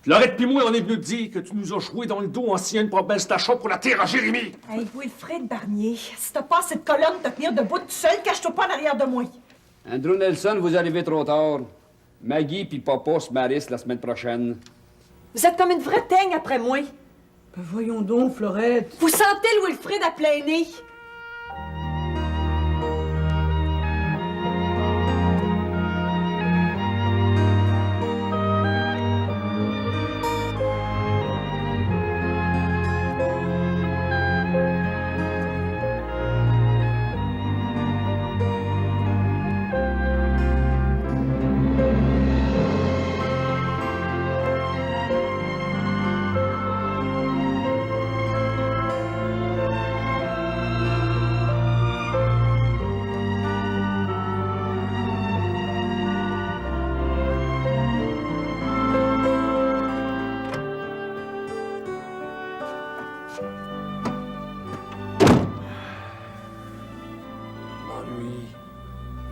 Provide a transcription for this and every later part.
Lorette pis moi, on est venu te dire que tu nous as joué dans le dos en signant une promesse d'achat pour la terre à Jérémy. Hey, Wilfrid Barnier, si t'as pas cette colonne de tenir debout tout seul, cache-toi pas en arrière de moi. Andrew Nelson, vous arrivez trop tard. Maggie puis Papa se marissent la semaine prochaine. Vous êtes comme une vraie teigne après moi. Ben voyons donc, Florette. Vous sentez le Wilfrid à plein nez?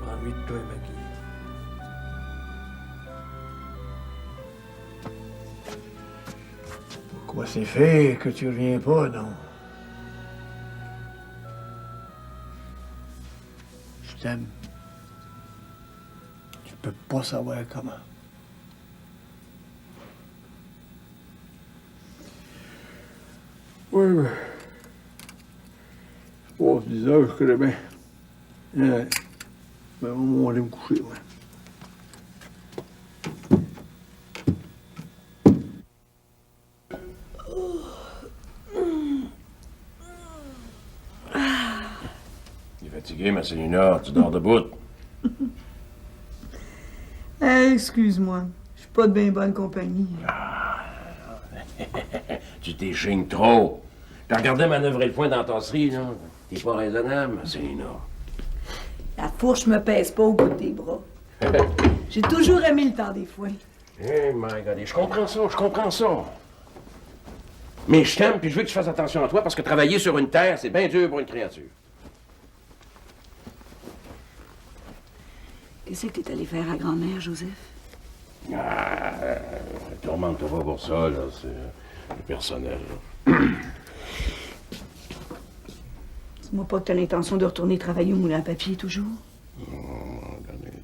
M'ennuie de toi, Maggie. Pourquoi c'est fait que tu reviens pas, non? Je t'aime. Tu peux pas savoir comment. Oui, mais... Oh, 10 heures, je connais bien. Ouais. Ben, on va aller me coucher, ouais. Il est fatigué, ma Célina. Tu dors debout. Excuse-moi. Je suis pas de bien bonne compagnie. Tu t'échignes trop. T'as regardé manœuvrer le foin dans la tasserie, là. T'es pas raisonnable, ma Célina. La fourche me pèse pas au bout de tes bras. J'ai toujours aimé le temps des foins. Eh, my God, je comprends ça. Mais je t'aime, puis je veux que tu fasses attention à toi, parce que travailler sur une terre, c'est bien dur pour une créature. Qu'est-ce que t'es allé faire à grand-mère, Joseph? Ah, tourmente-toi pas pour ça, là. C'est personnel, là. Dis-moi pas que t'as l'intention de retourner travailler au moulin à papier toujours.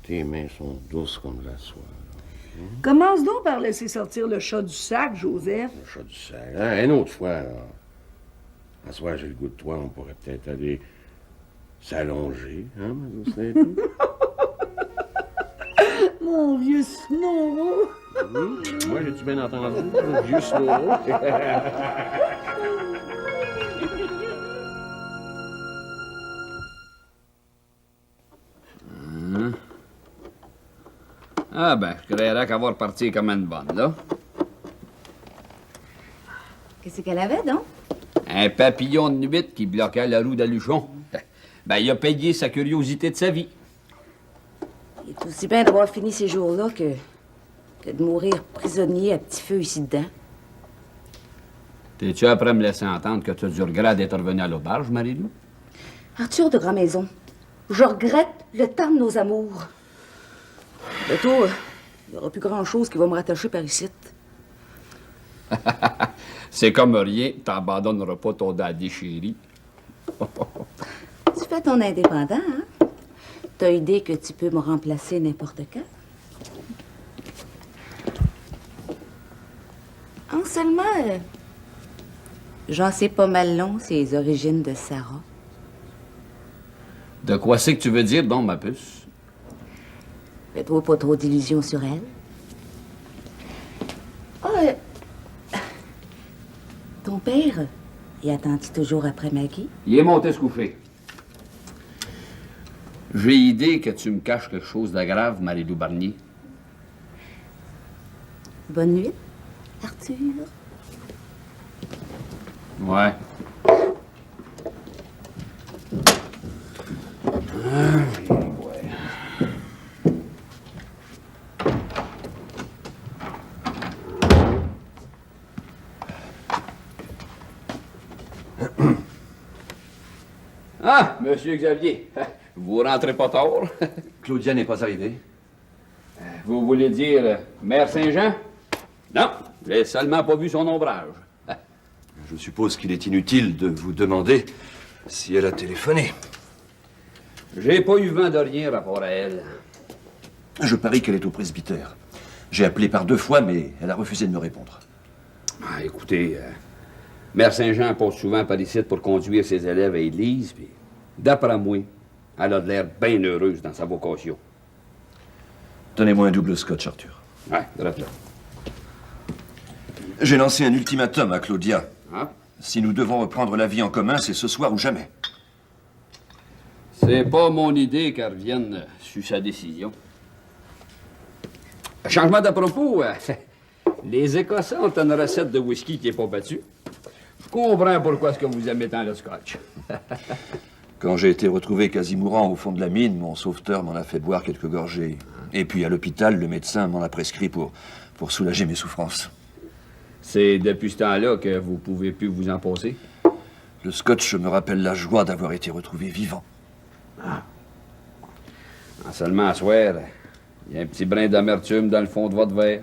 Tes mains sont douces comme la soie. Commence donc par laisser sortir le chat du sac, Joseph. Le chat du sac. Hein, une autre fois, là. À soir, j'ai le goût de toi, on pourrait peut-être aller s'allonger, hein, ma douce Nathalie? Mon vieux Snow! Moi, j'ai-tu bien entendu? Le vieux Snow. Ah ben, je croirais qu'avoir parti comme une bonne, là. Qu'est-ce qu'elle avait, donc? Un papillon de nuit qui bloquait la roue d'Aluchon. Ben, il a payé sa curiosité de sa vie. Il est aussi bien d'avoir fini ces jours-là que de mourir prisonnier à petit feu ici dedans. T'es-tu après me laisser entendre que tu as du regret d'être revenu à l'auberge, Marie-Lou? Arthur de Grand-Maison, je regrette le temps de nos amours. Bientôt, il n'y aura plus grand-chose qui va me rattacher par ici. C'est comme rien, t'abandonneras pas ton daddy chéri. Tu fais ton indépendant, hein? T'as idée que tu peux me remplacer n'importe quand? En seulement, j'en sais pas mal long, ces origines de Sarah. De quoi c'est que tu veux dire, donc, ma puce? Fais-toi pas trop d'illusions sur elle. Ton père, il attend-tu toujours après Maggie? Il est monté se coucher. J'ai idée que tu me caches quelque chose de grave, Marie-Lou Barnier. Bonne nuit, Arthur. Ouais. Ah, Monsieur Xavier, vous rentrez pas tard. Claudia n'est pas arrivée. Vous voulez dire Mère Saint-Jean? Non, J'ai seulement pas vu son ombrage. Je suppose qu'il est inutile de vous demander si elle a téléphoné. J'ai pas eu vent de rien rapport à elle. Je parie qu'elle est au presbytère. J'ai appelé par 2 fois, mais elle a refusé de me répondre. Ah, écoutez, Mère Saint-Jean passe souvent par ici pour conduire ses élèves à l'église, puis d'après moi, elle a de l'air bien heureuse dans sa vocation. Donnez-moi un double scotch, Arthur. Ouais, drette là. J'ai lancé un ultimatum à Claudia. Ah? Si nous devons reprendre la vie en commun, c'est ce soir ou jamais. C'est pas mon idée qu'elle revienne sur sa décision. Changement d'à propos, les Écossais ont une recette de whisky qui n'est pas battue. Je comprends pourquoi est-ce que vous aimez tant le scotch. Quand j'ai été retrouvé quasi mourant au fond de la mine, mon sauveteur m'en a fait boire quelques gorgées. Et puis à l'hôpital, le médecin m'en a prescrit pour soulager mes souffrances. C'est depuis ce temps-là que vous pouvez plus vous en passer? Le scotch me rappelle la joie d'avoir été retrouvé vivant. En seulement à soir, il y a un petit brin d'amertume dans le fond de votre verre.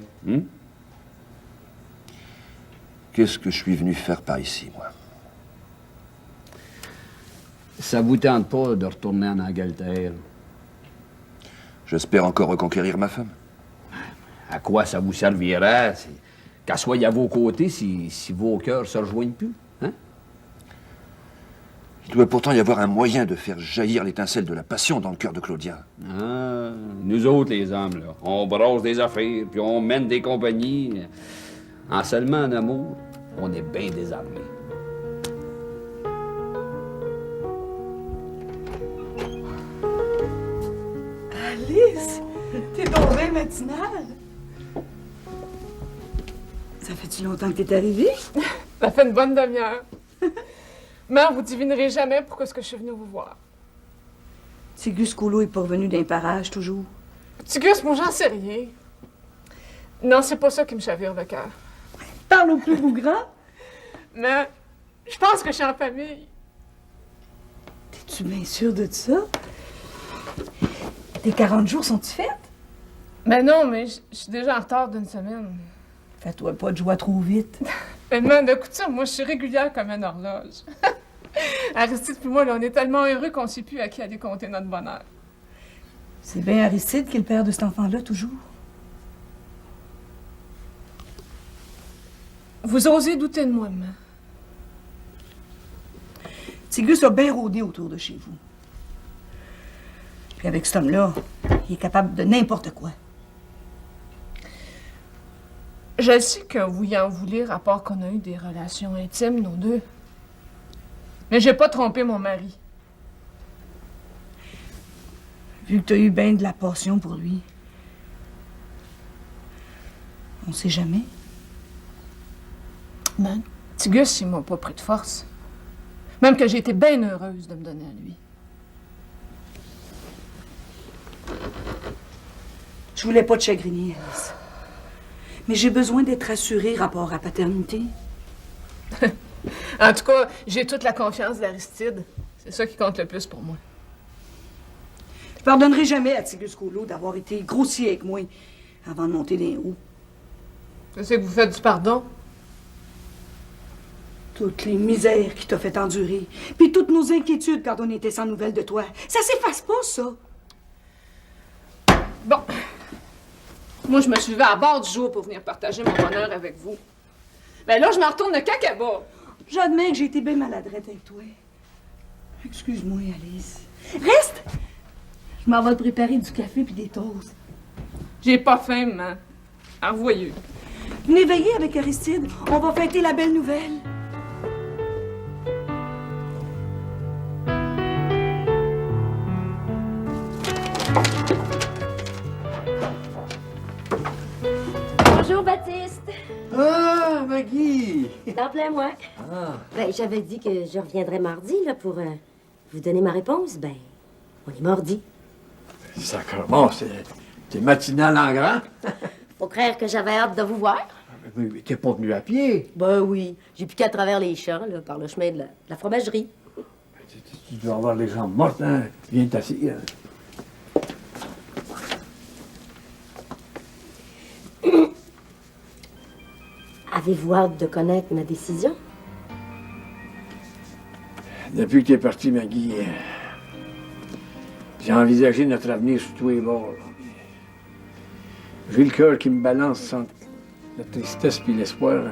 Qu'est-ce que je suis venu faire par ici, moi? Ça vous tente pas de retourner en Angleterre? J'espère encore reconquérir ma femme. À quoi ça vous servira? Qu'elle soit à vos côtés si vos cœurs se rejoignent plus, hein? Il doit pourtant y avoir un moyen de faire jaillir l'étincelle de la passion dans le cœur de Claudia. Ah, nous autres, les hommes, là, on brosse des affaires, puis on mène des compagnies. En seulement en amour, on est bien désarmés. Alice, t'es tombée matinale. Ça fait-tu longtemps que t'es arrivée? Ça fait une bonne demi-heure. Mère, vous devinerez jamais pourquoi est-ce que je suis venue vous voir. Tigus Colo est pas revenu d'un parage, toujours. Tigus, moi, j'en sais rien. Non, c'est pas ça qui me chavire le cœur. Parle au plus grand. Mais je pense que je suis en famille. T'es-tu bien sûre de ça? Tes 40 jours sont-ils faits? Mais non, mais je suis déjà en retard d'une semaine. Fais-toi pas de joie trop vite. Mais man, de coutume, moi, je suis régulière comme une horloge. Aristide puis moi, là, on est tellement heureux qu'on sait plus à qui aller compter notre bonheur. C'est bien Aristide qui est le père de cet enfant-là, toujours. Vous osez douter de moi, maman. Tigus a bien rôdé autour de chez vous. Puis avec cet homme-là, il est capable de n'importe quoi. Je sais que vous y en voulez, rapport qu'on a eu des relations intimes, nous deux. Mais j'ai pas trompé mon mari. Vu que t'as eu bien de la passion pour lui. On sait jamais. Man, Tigus, il m'a pas pris de force. Même que j'ai été bien heureuse de me donner à lui. Je voulais pas te chagriner, Alice. Mais j'ai besoin d'être rassurée rapport à paternité. En tout cas, j'ai toute la confiance d'Aristide. C'est ça qui compte le plus pour moi. Je pardonnerai jamais à Tigus Colo d'avoir été grossier avec moi avant de monter d'un haut. Je sais que vous faites du pardon. Toutes les misères qu'il t'a fait endurer, puis toutes nos inquiétudes quand on était sans nouvelles de toi. Ça s'efface pas, ça. Bon. Moi, je me suis levée à bord du jour pour venir partager mon bonheur avec vous. Ben là, je m'en retourne de cacaba. J'admets que j'ai été bien maladrette avec toi. Excuse-moi, Alice. Reste! Je m'en vais te préparer du café puis des toasts. J'ai pas faim, maman. Envoyeux. Venez veiller avec Aristide. On va fêter la belle nouvelle. Bonjour, Baptiste. Ah, Maggie! T'en plein, moi. Ben, j'avais dit que je reviendrais mardi, là, pour vous donner ma réponse. Ben, on est mardi. Sacrement, c'est matinal en grand. Faut croire que j'avais hâte de vous voir. Mais t'es pas venu à pied. Ben oui, j'ai piqué à travers les champs, là, par le chemin de la fromagerie. Tu dois avoir les jambes mortes, hein? Viens t'asseoir. Avez-vous hâte de connaître ma décision? Depuis que tu es parti, Maggie, j'ai envisagé notre avenir sur tous les bords. Là. J'ai le cœur qui me balance entre la tristesse et l'espoir.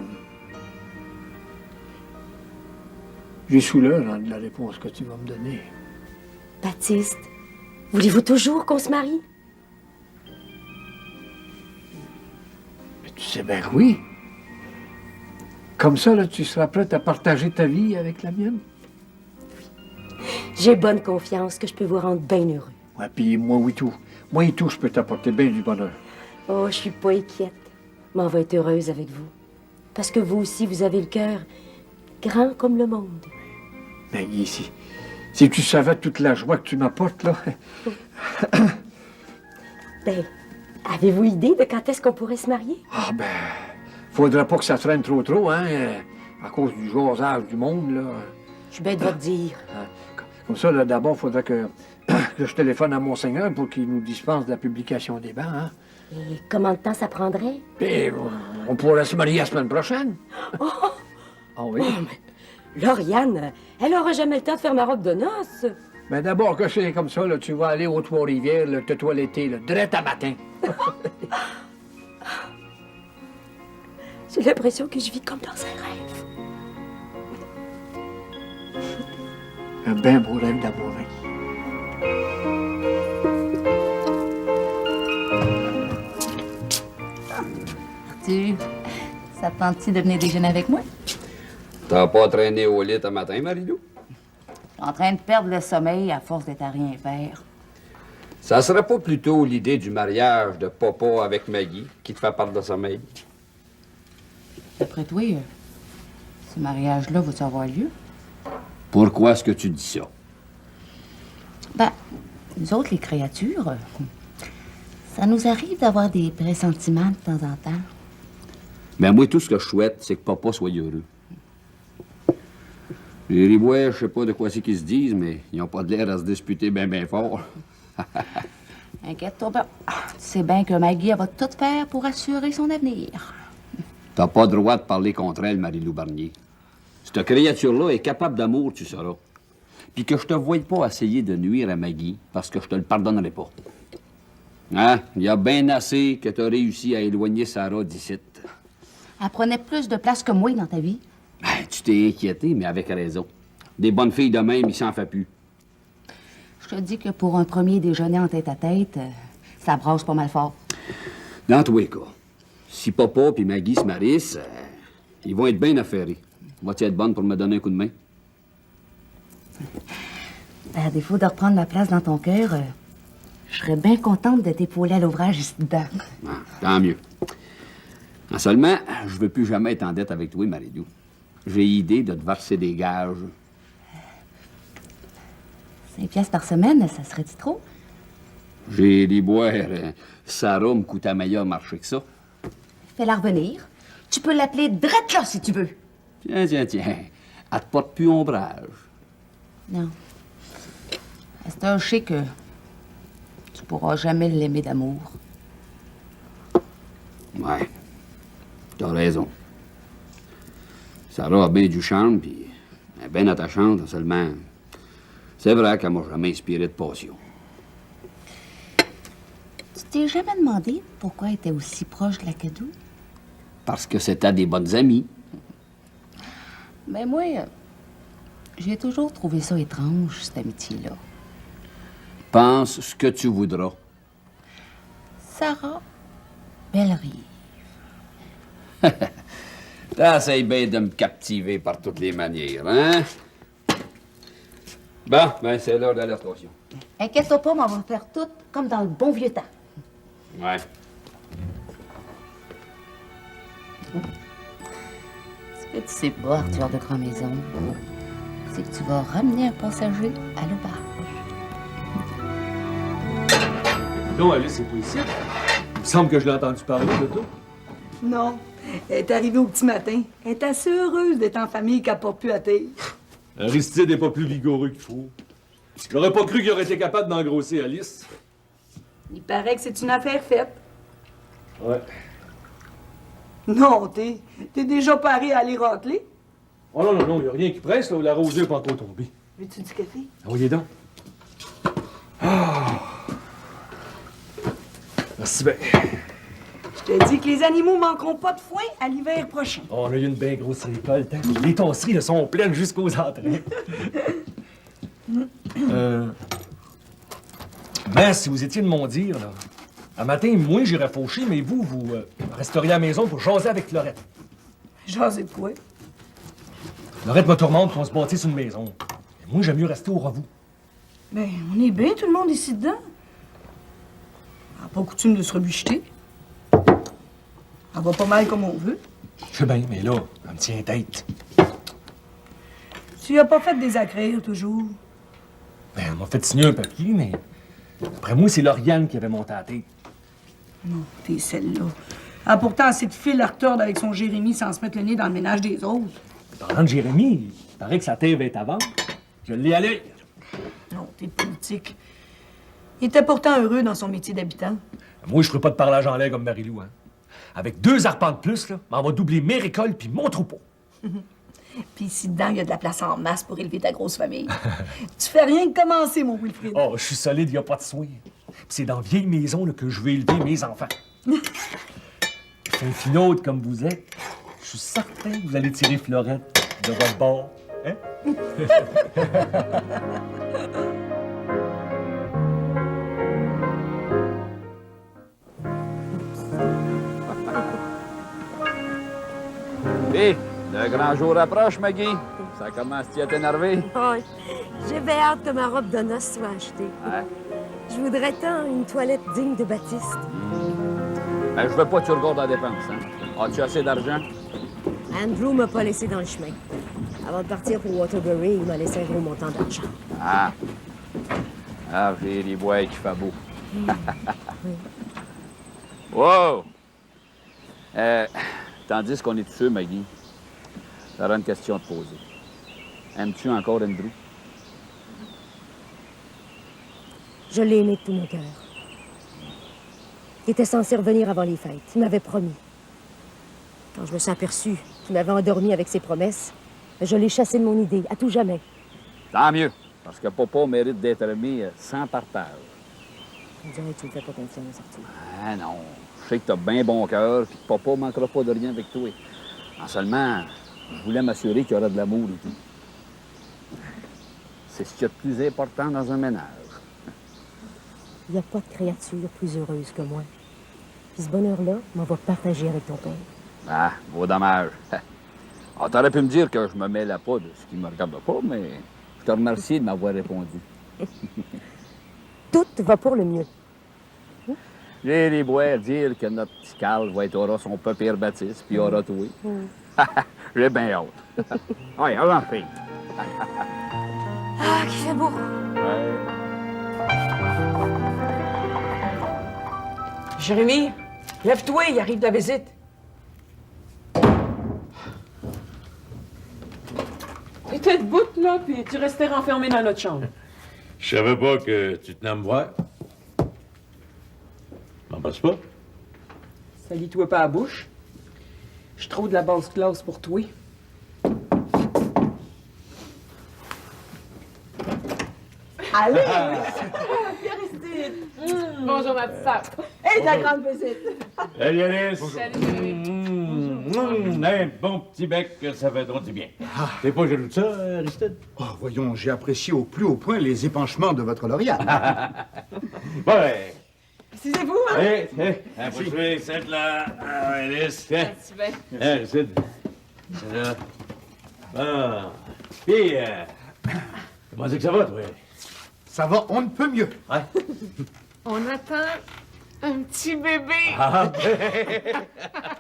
J'ai sous l'heure de la réponse que tu vas me donner. Baptiste, voulez-vous toujours qu'on se marie? Mais tu sais bien que oui. Comme ça, là, tu seras prête à partager ta vie avec la mienne? J'ai bonne confiance que je peux vous rendre bien heureux. Ouais, puis moi, oui, tout. Moi et tout, je peux t'apporter bien du bonheur. Oh, je suis pas inquiète. Mais on va être heureuse avec vous. Parce que vous aussi, vous avez le cœur grand comme le monde. Maggie, si tu savais toute la joie que tu m'apportes, là... Ben, avez-vous idée de quand est-ce qu'on pourrait se marier? Ah ben, faudrait pas que ça traîne trop, hein, à cause du jasage du monde, là. Je suis bête de votre dire. Comme ça, là, d'abord, faudrait que je téléphone à Monseigneur pour qu'il nous dispense de la publication des bancs, hein. Et comment de temps ça prendrait? Puis, on pourrait se marier la semaine prochaine. Oh! Ah oui? Oh, mais Lauriane, elle aura jamais le temps de faire ma robe de noces. Mais d'abord que c'est comme ça, là, tu vas aller aux Trois-Rivières, là, te toiletter, là, direct à matin. J'ai l'impression que je vis comme dans un rêve. Un bien beau rêve d'amour. Arthur, ça te tente-tu de venir déjeuner avec moi? T'as pas traîné au lit un matin, Marie-Lou? Je suis en train de perdre le sommeil à force d'être à rien faire. Ça serait pas plutôt l'idée du mariage de papa avec Maggie qui te fait perdre le sommeil? D'après toi, ce mariage-là va-tu avoir lieu? Pourquoi est-ce que tu dis ça? Ben, nous autres, les créatures, ça nous arrive d'avoir des pressentiments de temps en temps. Ben moi, tout ce que je souhaite, c'est que papa soit heureux. Les Ribois, je sais pas de quoi c'est qu'ils se disent, mais ils ont pas de l'air à se disputer bien fort. Inquiète-toi pas. Tu sais bien que Maggie, elle va tout faire pour assurer son avenir. T'as pas le droit de parler contre elle, Marie-Lou Barnier. Cette créature-là est capable d'amour, tu sauras. Puis que je te voie pas essayer de nuire à Maggie, parce que je te le pardonnerai pas. Hein? Il y a bien assez que t'as réussi à éloigner Sarah d'ici. Elle prenait plus de place que moi dans ta vie. Ben, tu t'es inquiété, mais avec raison. Des bonnes filles de même, il s'en fait plus. Je te dis que pour un premier déjeuner en tête-à-tête, ça brasse pas mal fort. Dans tous les cas, si papa et Maggie se marient, ils vont être bien affairés. Vas-tu être bonne pour me donner un coup de main? À défaut de reprendre ma place dans ton cœur, je serais bien contente de t'épauler à l'ouvrage ici dedans. Ah, tant mieux. En seulement, je veux plus jamais être en dette avec toi, Marie-Lou. J'ai idée de te verser des gages. 5 piastres par semaine, ça serait-tu trop? J'ai dit boire. Sarah me coûte un meilleur marché que ça. Fais-la revenir. Tu peux l'appeler drette là, si tu veux. Tiens. Elle te porte plus ombrage. Non. À cette heure, je sais que tu pourras jamais l'aimer d'amour. Ouais. T'as raison. Sarah a bien du charme, puis elle est bien attachante, seulement... C'est vrai qu'elle m'a jamais inspiré de passion. Tu t'es jamais demandé pourquoi elle était aussi proche de la Cadou? Parce que c'était des bonnes amies. Mais moi, j'ai toujours trouvé ça étrange, cette amitié-là. Pense ce que tu voudras. Sarah Bellerive. T'essayes bien de me captiver par toutes les manières, hein? Bon, ben c'est l'heure de l'altercation. Inquiète-toi pas, mais on va faire tout comme dans le bon vieux temps. Ouais. Ce que tu sais pas, Arthur de Grand-Maison, c'est que tu vas ramener un passager à l'auberge. Non, Alice, c'est pas ici. Il me semble que je l'ai entendu parler de toi. Non. Elle est arrivée au petit matin. Elle est assez heureuse d'être en famille qu'elle n'a pas pu atterrir. Aristide n'est pas plus vigoureux qu'il faut. J'aurais pas cru qu'il aurait été capable d'engrosser Alice. Il paraît que c'est une affaire faite. Ouais. Non, t'es déjà paré à aller racler? Oh non, non, non, il a rien qui presse, là. La rosée n'est pas encore tombée. Veux-tu du café? Envoyez donc. Ah! Merci bien. Je te dis que les animaux manqueront pas de foin à l'hiver prochain. Oh, on a eu une bien grosse récolte, hein? Les tasseries là, sont pleines jusqu'aux entrées. Mais si vous étiez de mon dire, là, un matin, moi, j'irais faucher, mais vous resteriez à la maison pour jaser avec Lorette. Jaser de quoi? Lorette me tourmente pour se bâtir sur une maison. Et moi, j'aime mieux rester au revou. Ben, on est bien, tout le monde ici dedans. On n'a pas coutume de se rebucheter. On va pas mal comme on veut. Je sais bien, mais là, elle me tient tête. Tu as pas fait des agréires, toujours. Ben, elle m'a fait signer un papier, mais après moi, c'est Lauriane qui avait monté à la tête. Non, t'es celle-là. Elle a pourtant assez de fil à retordre avec son Jérémy sans se mettre le nez dans le ménage des autres. Parlant de Jérémy, il paraît que sa terre va être à vendre. Je l'ai à l'œil. Non, t'es politique. Il était pourtant heureux dans son métier d'habitant. Moi, je ferai pas de parlage en l'air comme Marie-Lou, hein. Avec 2 arpents de plus, là, on va doubler mes récoltes puis mon troupeau. Puis ici dedans, il y a de la place en masse pour élever ta grosse famille. Tu fais rien que commencer, mon Wilfrid. Oh, je suis solide, y a pas de soin. Puis c'est dans vieille maison là, que je vais élever mes enfants. Fin finaude comme vous êtes, je suis certain que vous allez tirer Florette de votre bord. Hein? Hé, le grand jour approche, Maggie. Ça commence à t'énerver. Oh, j'ai bien hâte que ma robe de noces soit achetée. Ouais. Je voudrais tant une toilette digne de Baptiste. Ben, je veux pas que tu regardes la dépense, hein. As-tu assez d'argent? Andrew m'a pas laissé dans le chemin. Avant de partir pour Waterbury, il m'a laissé un gros montant d'argent. Ah. Ah, j'ai les bois qui fait beau. Wow! Tandis qu'on est dessus, Maggie, j'aurais une question à te poser. Aimes-tu encore Andrew? Je l'ai aimé de tout mon cœur. Il était censé revenir avant les fêtes. Il m'avait promis. Quand je me suis aperçue qu'il m'avait endormi avec ses promesses, je l'ai chassé de mon idée, à tout jamais. Tant mieux, parce que papa mérite d'être aimé sans partage. On dirait que tu me fais pas confiance, Arthur. Ah non, je sais que t'as bien bon cœur, puis que papa manquera pas de rien avec toi. En seulement, je voulais m'assurer qu'il y aura de l'amour et tout. C'est ce qu'il y a de plus important dans un ménage. Il n'y a pas de créature plus heureuse que moi. Puis ce bonheur-là, m'en va partager avec ton père. Ah, beau dommage. Ah, t'aurais pu me dire que je me mêlais pas de ce qui me regarde pas, mais je te remercie de m'avoir répondu. Tout va pour le mieux. J'ai les bois à dire que notre petit Carl aura son peu pire baptiste, puis aura tout. J'ai bien hâte. Oui, avant fille. Ah, qu'il fait beau! Ouais. Jérémy, lève-toi, il arrive de la visite. T'étais debout, là, puis tu restais renfermé dans notre chambre. Je savais pas que tu tenais à me voir. M'en passe pas. Salis-toi pas à la bouche. Je suis trop de la basse classe pour toi. Allez! Pierre-Estine! Bonjour, ma petite sœur. Hey, ta grande visite! Salut, Alice. Salut, Jérémy. Un bon petit bec, ça fait donc du bien. T'es pas jaloux de ça, Aristide? Oh, voyons, j'ai apprécié au plus haut point les épanchements de votre Lauriane. Ouais. Excusez-vous, hein? Hé, approche-toi, c'est là. Ah, Alice, tiens. Merci bien. Aristide. C'est là. Ah. Puis, comment c'est que ça va, toi? Ça va, on ne peut mieux. Ouais. On attend un petit bébé. Ah,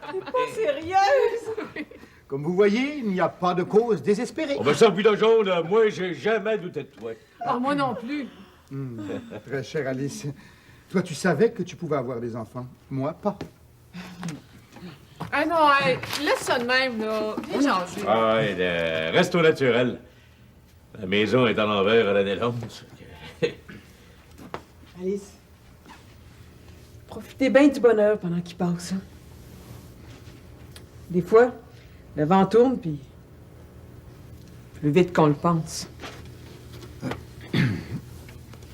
Pas sérieuse! Comme vous voyez, il n'y a pas de cause désespérée. on va ça, puis le jaune, là, moi, j'ai jamais douté de toi. Oh, moi non plus. Très chère Alice, toi, tu savais que tu pouvais avoir des enfants. Moi, pas. Ah non, hey, laisse ça de même, là. Viens changer. Ah, ouais, reste au naturel. La maison est à l'envers à l'année longue. Alice, profitez bien du bonheur pendant qu'il passe. Hein? Des fois, le vent tourne, puis plus vite qu'on le pense.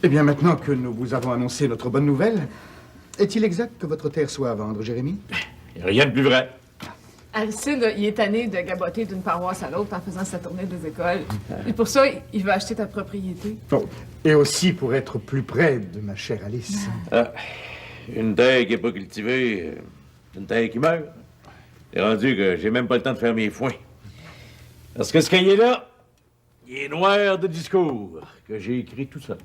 Eh bien, maintenant que nous vous avons annoncé notre bonne nouvelle, est-il exact que votre terre soit à vendre, Jérémie? Rien de plus vrai. Aristide, il est tanné de gaboter d'une paroisse à l'autre en faisant sa tournée des écoles. Et pour ça, il veut acheter ta propriété. Oh, et aussi pour être plus près de ma chère Alice. Ah, une terre qui n'est pas cultivée, une terre qui meurt. C'est rendu que j'ai même pas le temps de faire mes foins. Parce que ce cahier-là, il est noir de discours que j'ai écrit tout seul.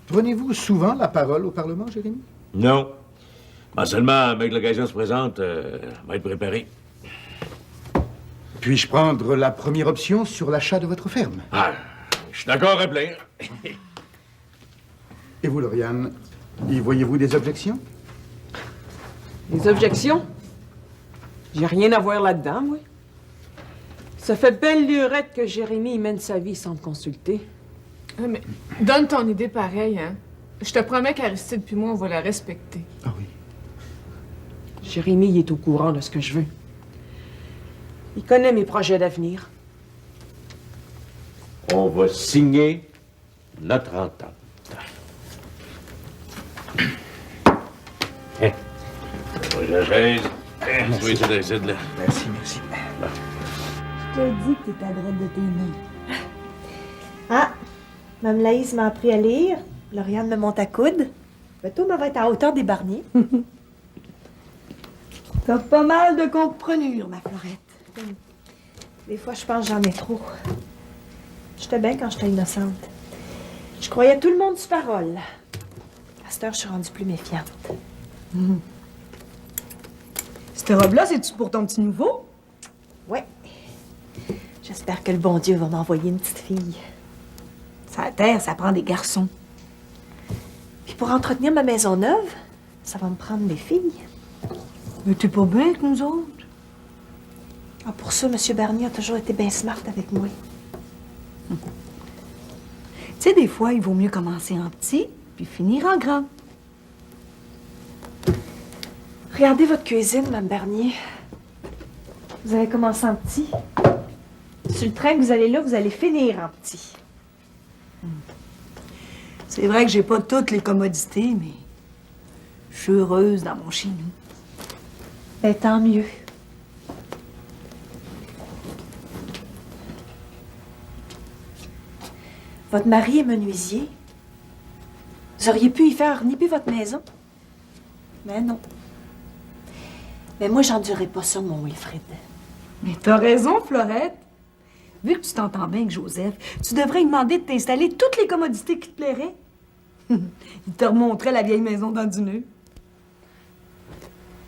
Prenez-vous souvent la parole au Parlement, Jérémie? Non. Ben seulement, mais que l'occasion se présente, va être préparé. Puis-je prendre la première option sur l'achat de votre ferme? Ah, je suis d'accord à plein. Et vous, Lauriane, y voyez-vous des objections? Les objections? J'ai rien à voir là-dedans, moi. Ça fait belle lurette que Jérémie mène sa vie sans me consulter. Ah, mais donne ton idée pareille, hein. Je te promets qu'Aristide puis moi, on va la respecter. Ah oui. Jérémie, il est au courant de ce que je veux. Il connaît mes projets d'avenir. On va signer notre entente. Hein? La chaise. Oui, c'est là. Merci, merci. Je te dis que t'es à droite de tes mains. Ah, Mme Laïs m'a appris à lire. Lauriane me monte à coude. Bateau va être à hauteur des barniers. T'as pas mal de comprenure, ma Florette. Des fois, je pense que j'en ai trop. J'étais bien quand j'étais innocente. Je croyais tout le monde sur parole. À cette heure, je suis rendue plus méfiante. Cette robe-là, c'est-tu pour ton petit nouveau? Ouais. J'espère que le bon Dieu va m'envoyer une petite fille. Ça terre, ça prend des garçons. Puis pour entretenir ma maison neuve, ça va me prendre des filles. Mais t'es pas bien avec nous autres? Ah, pour ça, M. Barnier a toujours été bien smart avec moi. Tu sais, des fois, il vaut mieux commencer en petit, puis finir en grand. Regardez votre cuisine, Mme Barnier. Vous avez commencé en petit. Sur le train que vous allez là, vous allez finir en petit. C'est vrai que j'ai pas toutes les commodités, mais je suis heureuse dans mon chez nous. Ben, tant mieux. Votre mari est menuisier. Vous auriez pu y faire nipper votre maison. Mais non. Mais moi, j'endurerai pas ça, mon Wilfrid. Mais t'as raison, Florette. Vu que tu t'entends bien avec Joseph, tu devrais lui demander de t'installer toutes les commodités qui te plairaient. Il te remontrait la vieille maison dans du nœud.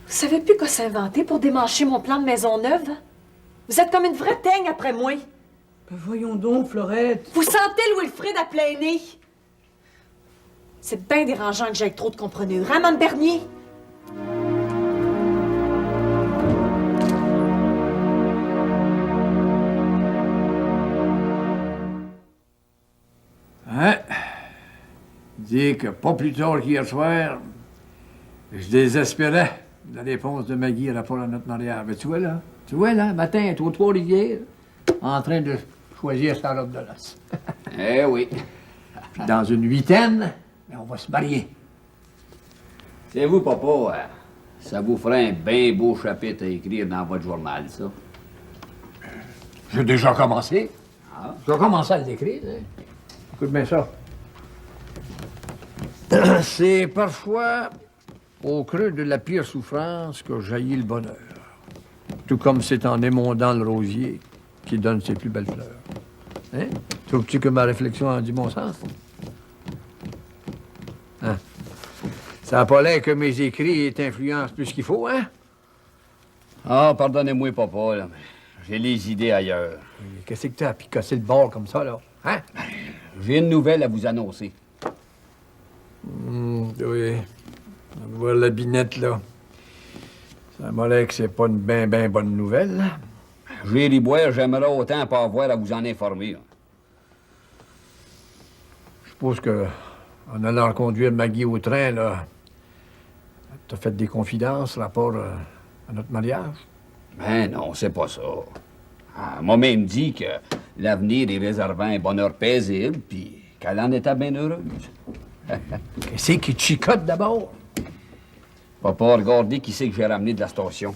Vous savez plus quoi s'inventer pour démancher mon plan de maison neuve? Vous êtes comme une vraie teigne après moi. Ben voyons donc, Florette. Vous sentez le Wilfrid à plein nez? C'est bien dérangeant que j'aie trop de comprenure, hein, Mme Bernier? Hein? Dis que pas plus tard qu'hier soir, je désespérais de la réponse de Maggie à rapport à notre mariage. Mais tu vois là, matin, elle est aux Trois-Rivières, en train de choisir sa robe de noces. Eh oui. Puis dans une huitaine, ben, on va se marier. C'est vous, papa, ça vous ferait un bien beau chapitre à écrire dans votre journal, ça. J'ai déjà commencé. Ah. Je vais commencer à l'écrire. Hein. Écoute bien ça. C'est parfois au creux de la pire souffrance que jaillit le bonheur. Tout comme c'est en émondant le rosier qui donne ses plus belles fleurs. Hein? Trouves-tu que ma réflexion a du bon sens? Hein? Ça n'a pas l'air que mes écrits t'influencent plus qu'il faut, hein? Ah, pardonnez-moi, papa, là, mais j'ai les idées ailleurs. Qu'est-ce que t'as à picasser le bord comme ça, là? Hein? J'ai une nouvelle à vous annoncer. Oui. On va voir la binette, là. Ça m'a l'air que c'est pas une ben bonne nouvelle. J'ai ri boire, j'aimerais autant pas avoir à vous en informer. Je suppose que, en allant conduire Maggie au train, là, t'as fait des confidences rapport à notre mariage? Ben non, c'est pas ça. Ah, moi-même dit que l'avenir est réservé à un bonheur paisible, puis qu'elle en était bien heureuse. Qu'est-ce qui te chicote d'abord? Papa, regardez qui c'est que j'ai ramené de la station.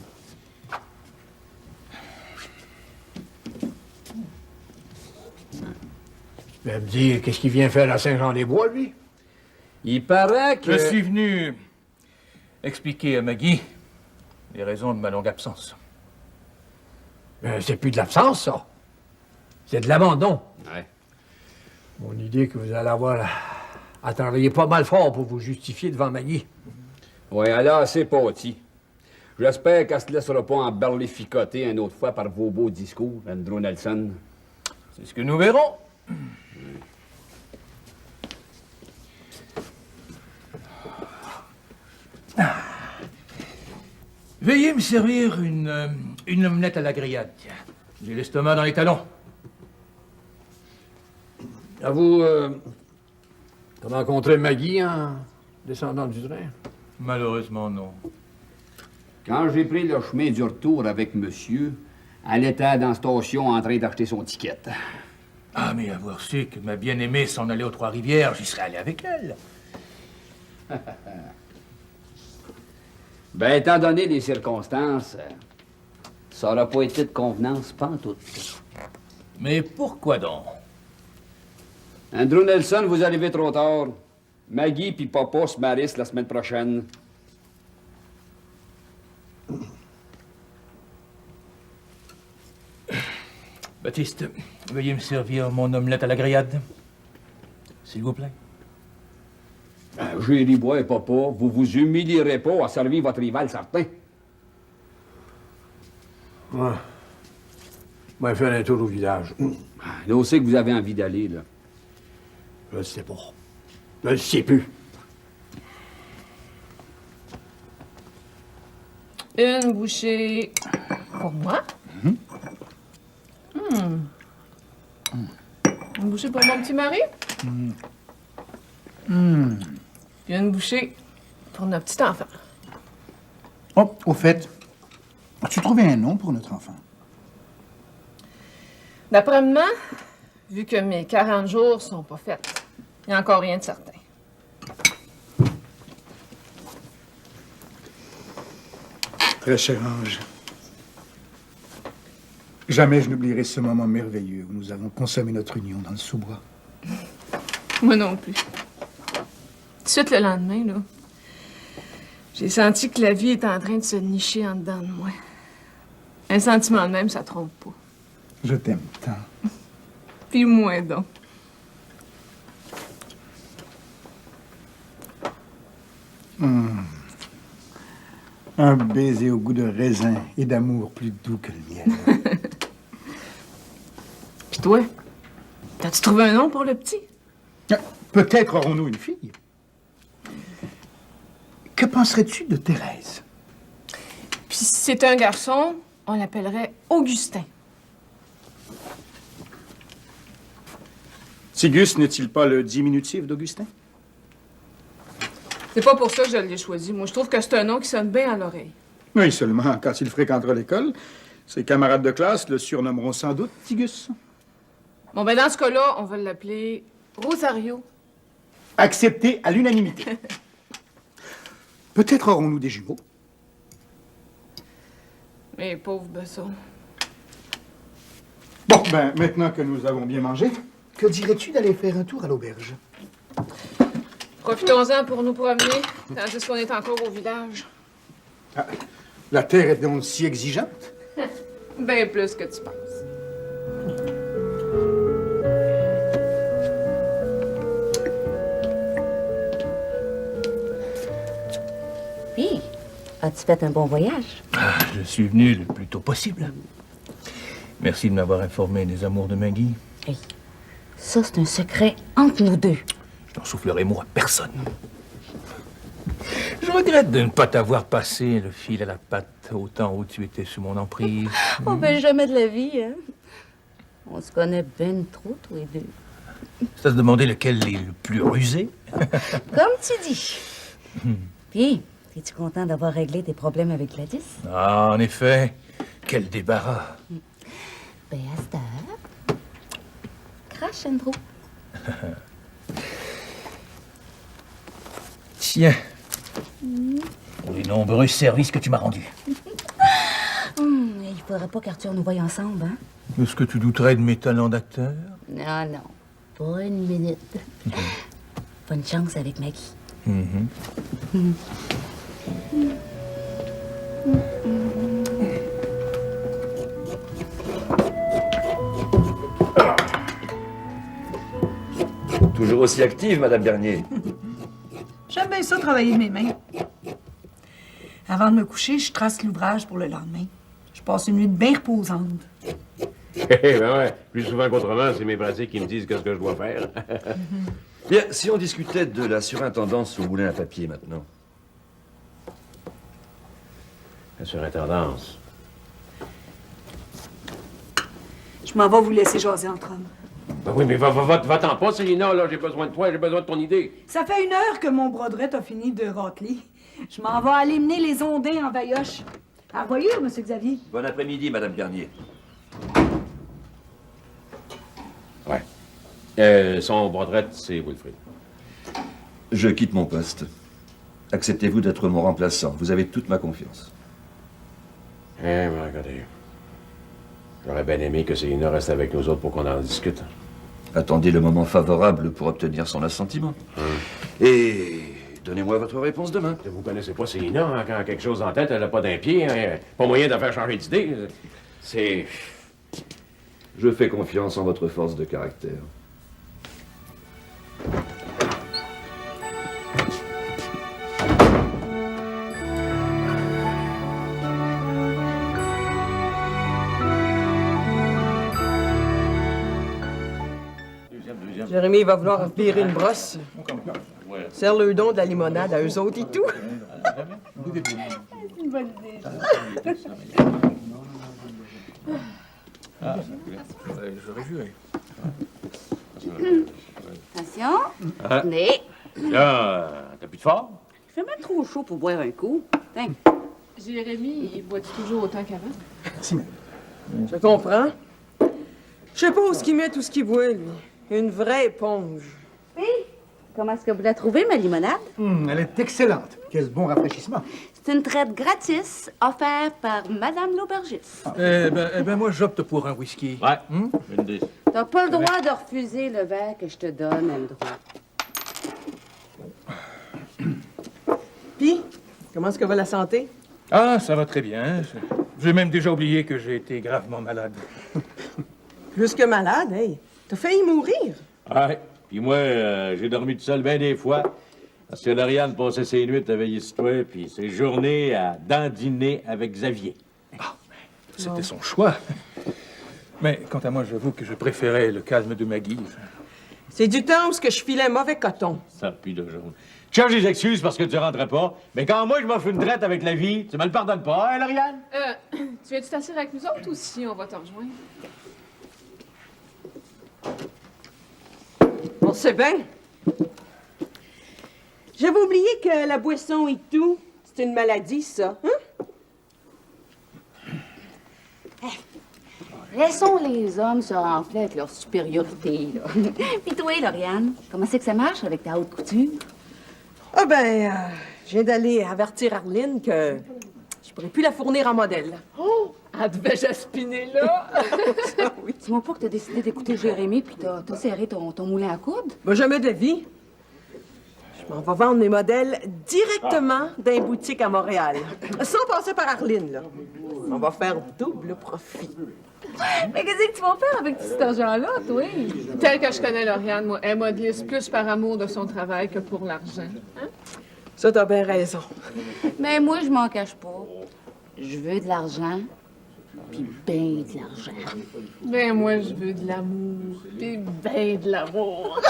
Tu vas me dire, qu'est-ce qu'il vient faire à Saint-Jean-des-Bois, lui? Il paraît que... Je suis venu expliquer à Maggie les raisons de ma longue absence. C'est plus de l'absence, ça. C'est de l'abandon. Ouais. Mon idée que vous allez avoir à travailler pas mal fort pour vous justifier devant Maggie. Oui, alors c'est parti. J'espère qu'elle se laissera pas emberlificoter une autre fois par vos beaux discours, Andrew Nelson. C'est ce que nous verrons. Veuillez me servir une omelette à la grillade. J'ai l'estomac dans les talons. Avez-vous rencontré Maggie en descendant du train? Malheureusement, non. Quand j'ai pris le chemin du retour avec monsieur, elle était dans la station en train d'acheter son ticket. Ah, mais avoir su que ma bien-aimée s'en allait aux Trois-Rivières, j'y serais allé avec elle. Ben, étant donné les circonstances, ça n'aura pas été de convenance, pantoute. Mais pourquoi donc? Andrew Nelson, vous arrivez trop tard. Maggie puis papa se marient la semaine prochaine. Baptiste, veuillez me servir mon omelette à la grillade. S'il vous plaît. Géry Bois et papa, vous vous humilierez pas à servir votre rival certain. Ouais. On va faire un tour au village. Là aussi que vous avez envie d'aller, là. Je ne sais pas. Je ne sais plus. Une bouchée pour moi. Une bouchée pour mon petit mari. Puis une bouchée pour notre petit enfant. Oh, au fait, as-tu trouvé un nom pour notre enfant? D'après moi, vu que mes 40 jours sont pas faits, il n'y a encore rien de certain. Très cher ange, jamais je n'oublierai ce moment merveilleux où nous avons consommé notre union dans le sous-bois. Moi non plus. Tout de suite le lendemain, là, j'ai senti que la vie est en train de se nicher en dedans de moi. Un sentiment de même, ça trompe pas. Je t'aime tant. Puis moi donc. Un baiser au goût de raisin et d'amour plus doux que le miel. Puis toi, t'as-tu trouvé un nom pour le petit? Peut-être aurons-nous une fille. Que penserais-tu de Thérèse? Puis si c'était un garçon, on l'appellerait Augustin. Tigus n'est-il pas le diminutif d'Augustin? C'est pas pour ça que je l'ai choisi. Moi, je trouve que c'est un nom qui sonne bien à l'oreille. Oui, seulement quand il fréquentera l'école, ses camarades de classe le surnommeront sans doute Tigus. Bon, ben dans ce cas-là, on va l'appeler Rosario. Accepté à l'unanimité. Peut-être aurons-nous des jumeaux. Mais pauvre Besson. Bon, ben, maintenant que nous avons bien mangé, que dirais-tu d'aller faire un tour à l'auberge? Profitons-en pour nous promener, tandis qu'on est encore au village. Ah, la terre est donc si exigeante? Ben plus que tu penses. Puis, as-tu fait un bon voyage? Ah, je suis venu le plus tôt possible. Merci de m'avoir informé des amours de Maggie. Hey, ça, c'est un secret entre nous deux. Je n'en soufflerai mot à personne. Je regrette de ne pas t'avoir passé le fil à la patte au temps où tu étais sous mon emprise. Oh, ben jamais de la vie, hein? On se connaît ben trop, tous les deux. C'est à se demander lequel est le plus rusé. Comme tu dis. Puis, es-tu content d'avoir réglé tes problèmes avec Gladys? Ah, en effet. Quel débarras. Ben, à cette heure, crache, Andrew. Tiens, pour les nombreux services que tu m'as rendus. Il faudrait pas qu'Arthur nous voie ensemble, hein? Est-ce que tu douterais de mes talents d'acteur? Non, non. Pas une minute. Bonne chance avec Maggie. Toujours aussi active, Madame Bernier. J'aime bien ça, travailler de mes mains. Avant de me coucher, je trace l'ouvrage pour le lendemain. Je passe une nuit bien reposante. Ben ouais, plus souvent qu'autrement, c'est mes pratiques qui me disent qu'est-ce que je dois faire. Bien, si on discutait de la surintendance au moulin à papier maintenant. La surintendance. Je m'en vais vous laisser jaser entre hommes. Ben oui, mais va-t'en pas, Célina, là, j'ai besoin de toi, j'ai besoin de ton idée. Ça fait 1 heure que mon brodrette a fini de râteler. Je m'en vais aller mener les ondins en vailloche. À revoyure, Monsieur Xavier. Bon après-midi, Madame Bernier. Ouais. Son brodrette, c'est Wilfrid. Je quitte mon poste. Acceptez-vous d'être mon remplaçant? Vous avez toute ma confiance. Mais regardez. J'aurais bien aimé que Célina reste avec nous autres pour qu'on en discute. Attendez le moment favorable pour obtenir son assentiment. Et donnez-moi votre réponse demain. Vous connaissez pas Célina, hein, quand quelque chose en tête, elle n'a pas d'un pied, hein, pas moyen de faire changer d'idée. C'est... Je fais confiance en votre force de caractère. Jérémy va vouloir virer une brosse. Serre le don de la limonade à eux autres et tout. Une bonne idée. J'aurais juré. Attention. Ah. Tenez. Là, t'as plus de fort? Il fait même trop chaud pour boire un coup. Tiens. Jérémy, il boit toujours autant qu'avant? Je comprends. Je sais pas où ce qu'il met tout ce qu'il boit, lui. Une vraie éponge. Oui. Comment est-ce que vous la trouvez, ma limonade? Elle est excellente. Quel bon rafraîchissement. C'est une traite gratis offerte par Madame l'aubergiste. Eh ben, moi, j'opte pour un whisky. Ouais, une idée. T'as pas le droit de refuser le verre que je te donne, Andrew. Puis, comment est-ce que va la santé? Ah, ça va très bien. J'ai même déjà oublié que j'ai été gravement malade. Plus que malade, hey. T'as failli mourir. Ouais. Puis moi, j'ai dormi tout seul bien des fois. Parce que Lauriane passait ses nuits à veiller sur toi, puis ses journées à dandiner avec Xavier. Ah, c'était son choix. Mais quant à moi, j'avoue que je préférais le calme de Maggie. C'est du temps où ce que je filais mauvais coton. Ça pue de jaune. Tu cherches des excuses parce que tu rentrais pas, mais quand moi je m'en fais une traite avec la vie, tu me le pardonnes pas, hein, Lauriane? Tu viens-tu t'asseoir avec nous autres ou si on va te rejoindre? On sait bien. J'avais oublié que la boisson et tout, c'est une maladie, ça. Hein? Laissons les hommes se renfler avec leur supériorité, là. Puis toi, Lauriane, comment c'est que ça marche avec ta haute couture? Ah ben, je viens d'aller avertir Arline que je pourrais plus la fournir en modèle. Oh! Elle devait jaspiner là! Oui. Dis-moi pas que t'as décidé d'écouter Jérémy puis t'as serré ton moulin à coudre? Ben, jamais de la vie. Je m'en vais vendre mes modèles directement dans les boutiques à Montréal. Sans passer par Arline, là. On va faire double profit. Mais qu'est-ce que tu vas faire avec tout cet argent-là, toi? Tel que je connais Lauriane, moi, elle modélise plus par amour de son travail que pour l'argent. Hein? Ça, t'as bien raison. Mais moi, je m'en cache pas. Je veux de l'argent, puis ben de l'argent. Ben moi, je veux de l'amour, puis ben de l'amour.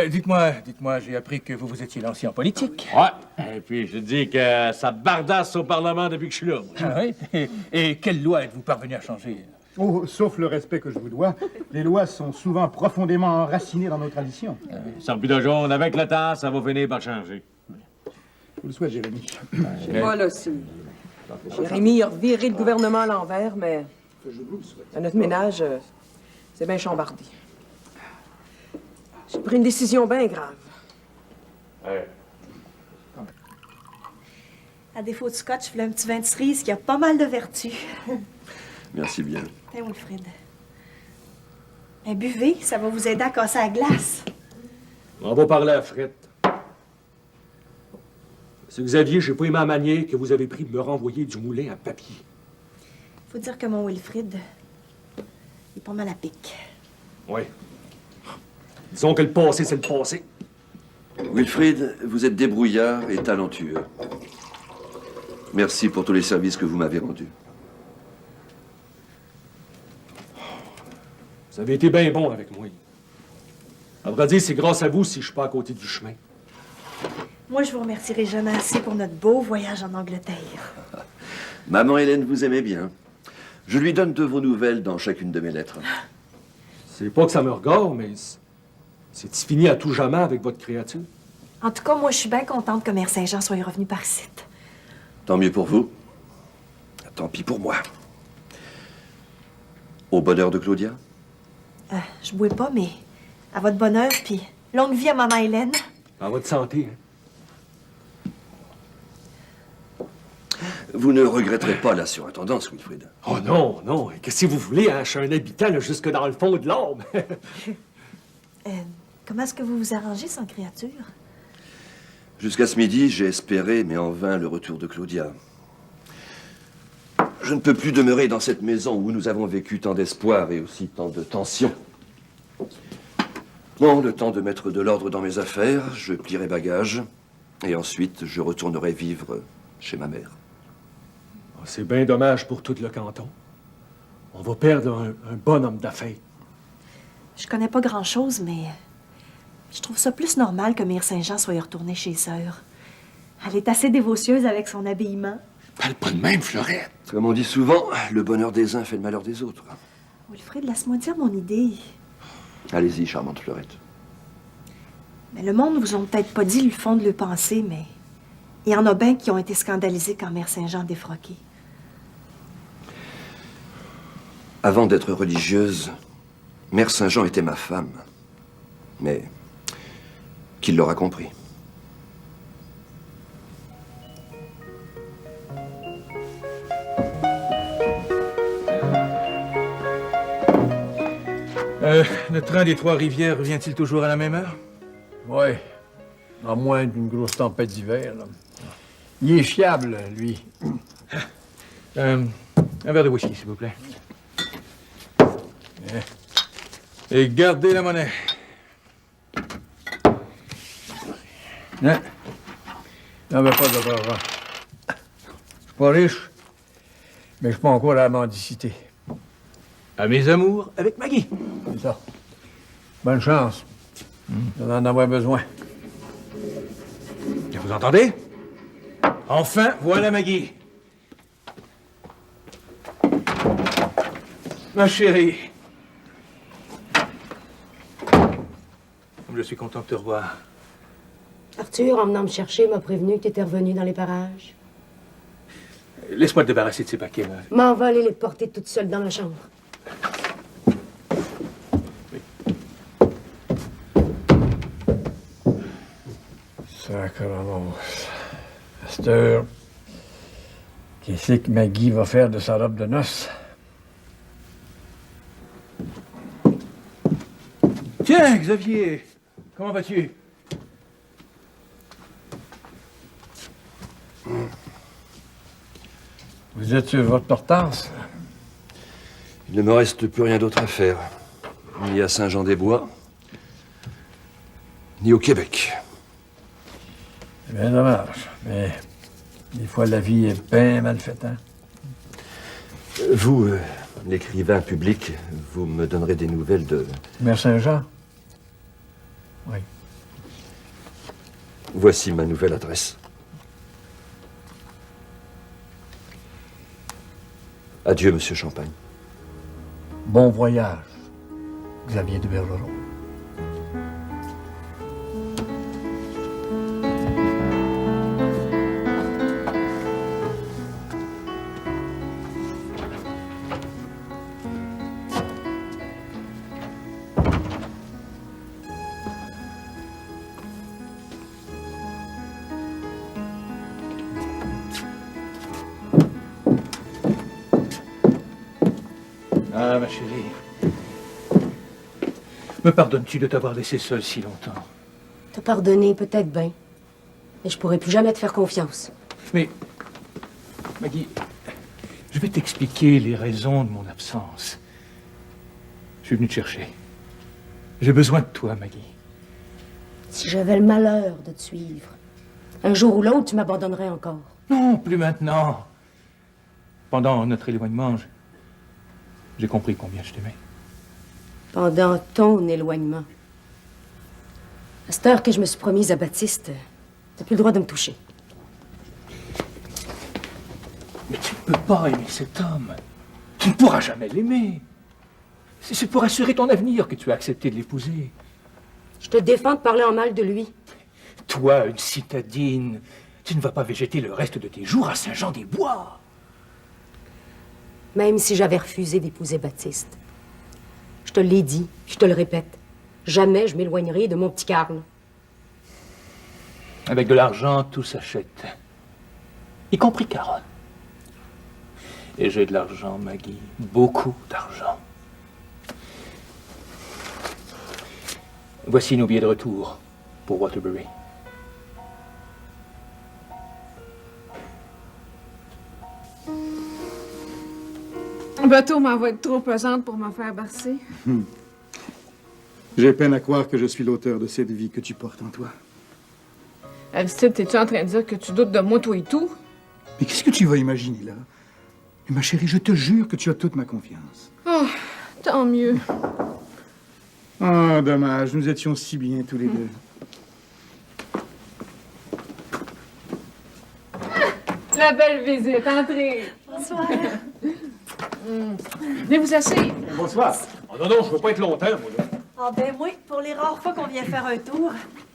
Dites-moi, j'ai appris que vous étiez lancé en politique. Ouais. Et puis je te dis que ça bardasse au Parlement depuis que je suis là. Ah oui? Et quelle loi êtes-vous parvenu à changer? Oh, sauf le respect que je vous dois, les lois sont souvent profondément enracinées dans nos traditions. Sans plus de jaune, avec le temps, ça va finir par changer. Je vous le souhaite, Jérémy. Je sais pas, là, si Jérémy a reviré le gouvernement à l'envers, mais à notre ménage, c'est bien chambardé. J'ai pris une décision bien grave. À défaut de scotch, je voulais un petit vin de cerise qui a pas mal de vertus. Merci bien. Tiens, Wilfrid. Buvez, ça va vous aider à casser la glace. On va parler à Fred. Monsieur Xavier, j'ai pas aimé la manière que vous avez pris de me renvoyer du moulin à papier. Faut dire que mon Wilfrid, il est pas mal à pic. Oui. Disons que le passé, c'est le passé. Wilfrid, vous êtes débrouillard et talentueux. Merci pour tous les services que vous m'avez rendus. Vous avez été bien bon avec moi. À vrai dire, c'est grâce à vous si je suis pas à côté du chemin. Moi, je vous remercierai jamais assez pour notre beau voyage en Angleterre. Maman Hélène vous aimait bien. Je lui donne de vos nouvelles dans chacune de mes lettres. C'est pas que ça me regarde, mais c'est fini à tout jamais avec votre créature. En tout cas, moi, je suis bien contente que Mère Saint-Jean soit revenu par ici. Tant mieux pour vous. Tant pis pour moi. Au bonheur de Claudia? Je bois pas, mais à votre bonheur, puis longue vie à maman Hélène. À votre santé, hein. Vous ne regretterez pas la surintendance, Wilfrid. Oh non, non. Qu'est-ce que vous voulez, hein? Je suis un habitant là, jusque dans le fond de l'âme. Comment est-ce que vous vous arrangez sans créature? Jusqu'à ce midi, j'ai espéré, mais en vain, le retour de Claudia. Je ne peux plus demeurer dans cette maison où nous avons vécu tant d'espoir et aussi tant de tensions. Non, le temps de mettre de l'ordre dans mes affaires, je plierai bagages, et ensuite je retournerai vivre chez ma mère. C'est bien dommage pour tout le canton. On va perdre un bon homme d'affaires. Je connais pas grand-chose, mais je trouve ça plus normal que Mère Saint-Jean soit retournée chez sœur. Elle est assez dévotieuse avec son habillement. Parle pas de même, Fleurette. Comme on dit souvent, le bonheur des uns fait le malheur des autres. Wilfrid, laisse-moi dire mon idée. Allez-y, charmante Fleurette. Mais le monde vous ont peut-être pas dit le fond de leur pensée, mais il y en a bien qui ont été scandalisés quand Mère Saint-Jean a défroqué. Avant d'être religieuse, Mère Saint-Jean était ma femme. Mais qui l'aura compris? Le train des Trois-Rivières revient-il toujours à la même heure? Oui. À moins d'une grosse tempête d'hiver, là. Il est fiable, lui. Un verre de whisky, s'il vous plaît. Et gardez la monnaie. Non. N'en veux pas d'argent. Je suis pas riche, mais je suis pas encore à la mendicité. À mes amours avec Maggie. C'est ça. Bonne chance. Je vais en avoir besoin. Vous entendez? Enfin, voilà Maggie. Ma chérie. Je suis content de te revoir. Arthur, en venant me chercher, m'a prévenu que tu étais revenu dans les parages. Laisse-moi te débarrasser de ces paquets, là. M'en va aller les porter toute seule dans ma chambre. Sacrement. À cette heure, qu'est-ce que Maggie va faire de sa robe de noces? Tiens, Xavier, comment vas-tu? Vous êtes sur votre portance? Il ne me reste plus rien d'autre à faire. Ni à Saint-Jean-des-Bois, ni au Québec. C'est bien dommage, mais des fois la vie est bien mal faite, hein? Vous, l'écrivain public, vous me donnerez des nouvelles de... Mère Saint-Jean? Oui. Voici ma nouvelle adresse. Adieu, Monsieur Champagne. Bon voyage, Xavier de Bergeron. Ah, ma chérie. Me pardonnes-tu de t'avoir laissé seule si longtemps? Te pardonner, peut-être bien. Mais je pourrais plus jamais te faire confiance. Mais, Maggie, je vais t'expliquer les raisons de mon absence. Je suis venu te chercher. J'ai besoin de toi, Maggie. Si j'avais le malheur de te suivre, un jour ou l'autre, tu m'abandonnerais encore. Non, plus maintenant. Pendant notre éloignement, j'ai compris combien je t'aimais. Pendant ton éloignement. À cette heure que je me suis promise à Baptiste, t'as plus le droit de me toucher. Mais tu ne peux pas aimer cet homme. Tu ne pourras jamais l'aimer. C'est pour assurer ton avenir que tu as accepté de l'épouser. Je te défends de parler en mal de lui. Toi, une citadine, tu ne vas pas végéter le reste de tes jours à Saint-Jean-des-Bois. Même si j'avais refusé d'épouser Baptiste. Je te l'ai dit, je te le répète. Jamais je m'éloignerai de mon petit Carl. Avec de l'argent, tout s'achète. Y compris Carole. Et j'ai de l'argent, Maggie. Beaucoup d'argent. Voici nos billets de retour pour Waterbury. Le bateau m'en être trop pesante pour me faire bercer. J'ai peine à croire que je suis l'auteur de cette vie que tu portes en toi. Aristide, t'es-tu en train de dire que tu doutes de moi, toi et tout? Mais qu'est-ce que tu vas imaginer, là? Et ma chérie, je te jure que tu as toute ma confiance. Oh, tant mieux. Ah, dommage, nous étions si bien tous les deux. La belle visite, entrez. Bonsoir. Venez vous asseoir. Bonsoir. Oh, non, je veux pas être longtemps, moi, là. Ah ben oui, pour les rares fois qu'on vient faire un tour,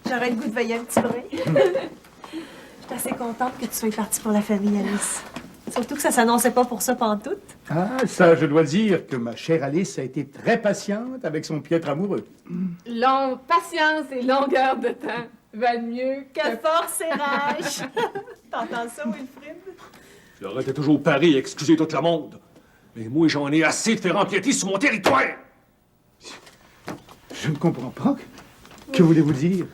j'aurais le goût de veiller un petit brin. Je suis assez contente que tu sois partie pour la famille, Alice. Surtout que ça s'annonçait pas pour ça pantoute. Ah, ça, je dois dire que ma chère Alice a été très patiente avec son piètre amoureux. Longue patience et longueur de temps valent mieux Que force et rage! T'entends ça, Wilfrid? Florette est toujours parée à excuser tout le monde. Mais moi, j'en ai assez de faire empiéter sur mon territoire. Je ne comprends pas. Que voulez-vous dire?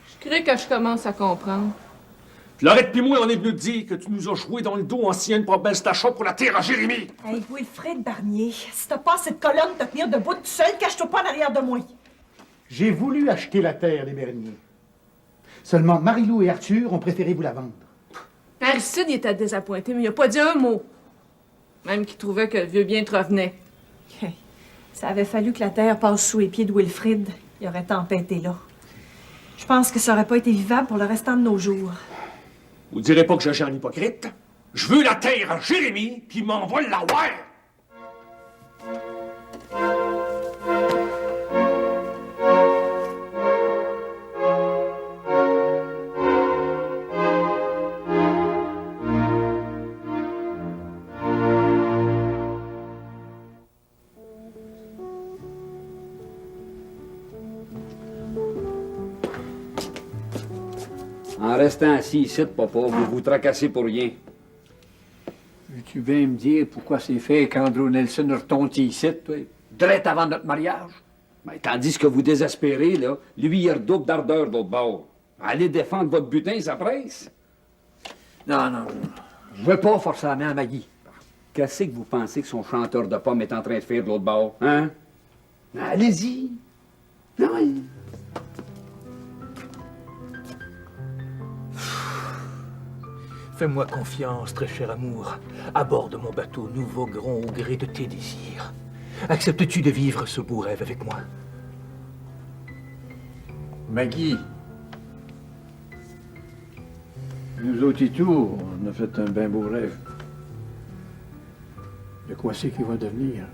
Je crée que je commence à comprendre. Florette pis moi, on est venu te dire que tu nous as joué dans le dos en signant une promesse d'achat pour la terre à Jérémie. Hey, Wilfrid Barnier, si t'as pas cette colonne de tenir debout tout seul, cache-toi pas en arrière de moi. J'ai voulu acheter la terre des Berniers. Seulement Marie-Lou et Arthur ont préféré vous la vendre. Aristide, il était désappointé, mais il a pas dit un mot. Même qu'il trouvait que le vieux bien te revenait. Hey, ça avait fallu que la terre passe sous les pieds de Wilfrid. Il aurait tempêté là. Je pense que ça aurait pas été vivable pour le restant de nos jours. Vous direz pas que j'agis en hypocrite? Je veux la terre à Jérémie, puis il m'envoie la voir. En restant assis ici, papa, vous vous tracassez pour rien. Veux-tu bien me dire pourquoi c'est fait qu'Andrew Nelson retombe ici, toi, direct avant notre mariage? Ben, tandis que vous désespérez, là, lui, il redouble d'ardeur d'autre bord. Allez défendre votre butin, ça presse. Non, non, non. Je veux pas forcer la main à Maggie. Qu'est-ce que vous pensez que son chanteur de pommes est en train de faire de l'autre bord, hein? Allez-y. Oui. Fais-moi confiance, très cher amour. À bord de mon bateau, nous voguerons au gré de tes désirs. Acceptes-tu de vivre ce beau rêve avec moi? Maggie, nous autres et tout, on a fait un bien beau rêve. De quoi c'est qu'il va devenir?